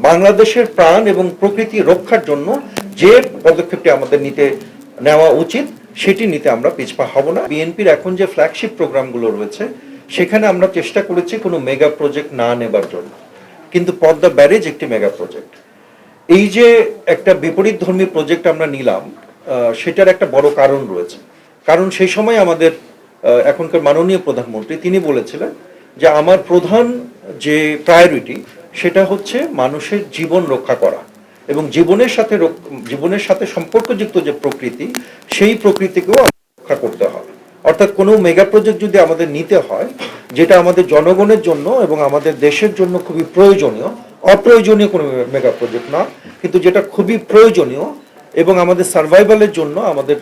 বাংলাদেশের প্রাণ এবং প্রকৃতি রক্ষার জন্য যে পদক্ষেপটি আমাদের নেওয়া উচিত সেটি নিতে আমরা পিছপা হব না। বিএনপির এখন যে ফ্ল্যাগশিপ প্রোগ্রামগুলো রয়েছে সেখানে আমরা চেষ্টা করেছি কোনো মেগা প্রজেক্ট না নেবার জন্য, কিন্তু পদ্মা ব্যারেজ একটি মেগা প্রজেক্ট। এই যে একটা বিপরীতধর্মী প্রজেক্ট আমরা নিলাম, সেটার একটা বড় কারণ রয়েছে। কারণ সেই সময় আমাদের এখনকার মাননীয় প্রধানমন্ত্রী তিনি বলেছিলেন যে আমার প্রধান যে প্রায়োরিটি সেটা হচ্ছে মানুষের জীবন রক্ষা করা এবং জীবনের সাথে সম্পর্কযুক্ত যে প্রকৃতি সেই প্রকৃতিকেও রক্ষা করতে হবে। অর্থাৎ কোনো মেগা প্রজেক্ট যদি আমাদের নিতে হয় যেটা আমাদের জনগণের জন্য এবং আমাদের দেশের জন্য খুবই প্রয়োজনীয়, অপ্রয়োজনীয় কোনো মেগা প্রজেক্ট না, কিন্তু যেটা খুবই প্রয়োজনীয় এবং আমাদের সার্ভাইভালের জন্য আমাদের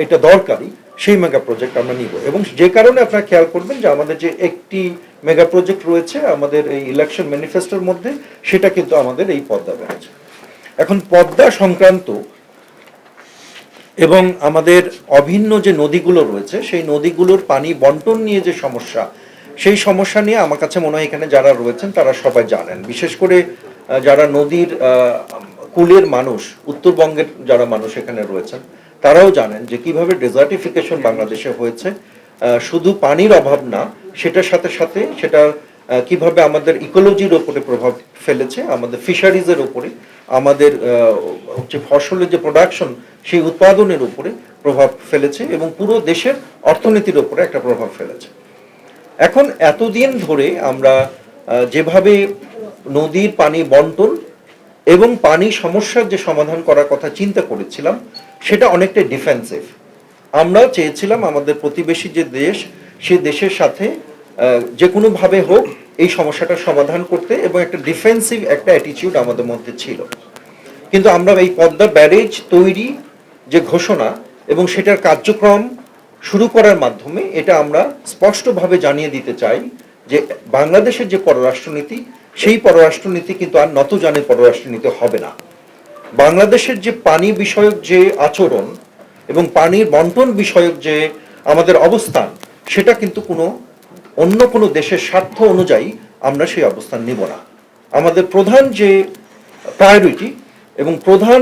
এটা দরকারি, সেই মেগা প্রজেক্ট আমরা নিব। এবং যে কারণে আপনারা খেয়াল করবেন যে আমাদের যে একটি মেগা প্রজেক্ট রয়েছে আমাদের এই ইলেকশন ম্যানিফেস্টোর মধ্যে, সেটা কিন্তু আমাদের এই পদ্মা ব্যারেজ। এখন পদ্মা সংক্রান্ত এবং আমাদের অভিন্ন যে নদীগুলো রয়েছে সেই নদীগুলোর পানি বন্টন নিয়ে যে সমস্যা, সেই সমস্যা নিয়ে আমার কাছে মনে হয় এখানে যারা রয়েছেন তারা সবাই জানেন। বিশেষ করে যারা নদীর কূলের মানুষ, উত্তরবঙ্গের যারা মানুষ এখানে রয়েছেন তারাও জানেন যে কিভাবে ডেজার্টিফিকেশন বাংলাদেশে হয়েছে। শুধু পানির অভাব না, সেটার সাথে সাথে সেটা কিভাবে আমাদের ইকোলজির ওপরে প্রভাব ফেলেছে, আমাদের ফিশারিজের উপরে, আমাদের হচ্ছে ফসলের যে প্রোডাকশন সেই উৎপাদনের উপরে প্রভাব ফেলেছে এবং পুরো দেশের অর্থনীতির উপরে একটা প্রভাব ফেলেছে। এখন এতদিন ধরে আমরা যেভাবে নদীর পানি বন্টন এবং পানি সমস্যার যে সমাধান করার কথা চিন্তা করেছিলাম সেটা অনেকটা ডিফেন্সিভ। আমরা চেয়েছিলাম আমাদের প্রতিবেশী যে দেশ, সেই দেশের সাথে যে কোনোভাবে হোক এই সমস্যাটার সমাধান করতে, এবং একটা ডিফেন্সিভ একটা অ্যাটিটিউড আমাদের মধ্যে ছিল। কিন্তু আমরা এই পদ্মা ব্যারেজ তৈরি যে ঘোষণা এবং সেটার কার্যক্রম শুরু করার মাধ্যমে এটা আমরা স্পষ্টভাবে জানিয়ে দিতে চাই যে বাংলাদেশের যে পররাষ্ট্রনীতি সেই পররাষ্ট্রনীতি কিন্তু আর নতজানের পররাষ্ট্রনীতি হবে না। বাংলাদেশের যে পানি বিষয়ক যে আচরণ এবং পানির বন্টন বিষয়ক যে আমাদের অবস্থান, সেটা কিন্তু অন্য কোনো দেশের স্বার্থ অনুযায়ী আমরা সেই অবস্থান নিব না। আমাদের প্রধান যে প্রায়োরিটি এবং প্রধান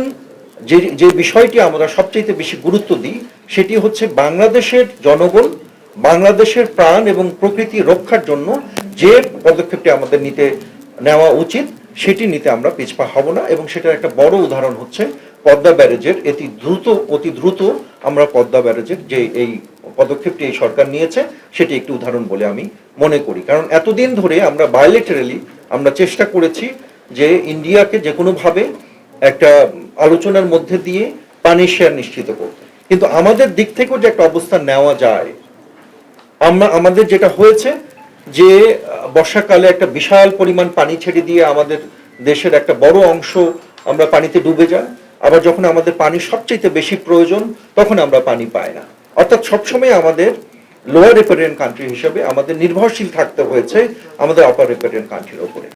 যে বিষয়টি আমরা সবচেয়ে বেশি গুরুত্ব দিই সেটি হচ্ছে বাংলাদেশের জনগণ, বাংলাদেশের প্রাণ এবং প্রকৃতি রক্ষার জন্য যে পদক্ষেপটি আমাদের নেওয়া উচিত সেটি নিতে আমরা পিছপা হব না। এবং সেটার একটা বড় উদাহরণ হচ্ছে পদ্মা ব্যারেজের অতি দ্রুত আমরা পদ্মা ব্যারেজের যে এই পদক্ষেপটি এই সরকার নিয়েছে সেটি একটি উদাহরণ বলে আমি মনে করি। কারণ এতদিন ধরে আমরা বায়োলেটারালি আমরা চেষ্টা করেছি যে ইন্ডিয়াকে যে কোনোভাবে একটা আলোচনার মধ্যে দিয়ে পানি শেয়ার নিশ্চিত করতে, কিন্তু আমাদের দিক থেকেও যে একটা অবস্থান নেওয়া যায়। আমাদের যেটা হয়েছে যে বর্ষাকালে একটা বিশাল পরিমাণ পানি ছেড়ে দিয়ে আমাদের দেশের একটা বড় অংশ আমরা পানিতে ডুবে যায়, আবার যখন আমাদের পানি সবচেয়ে বেশি প্রয়োজন তখন আমরা পানি পাই না। অর্থাৎ সবসময় আমাদের লোয়ার রিপেরিয়েন্ট কান্ট্রি হিসেবে আমাদের নির্ভরশীল থাকতে হয়েছে আমাদের আপার রিপেরিয়েন্ট কান্ট্রির উপরে।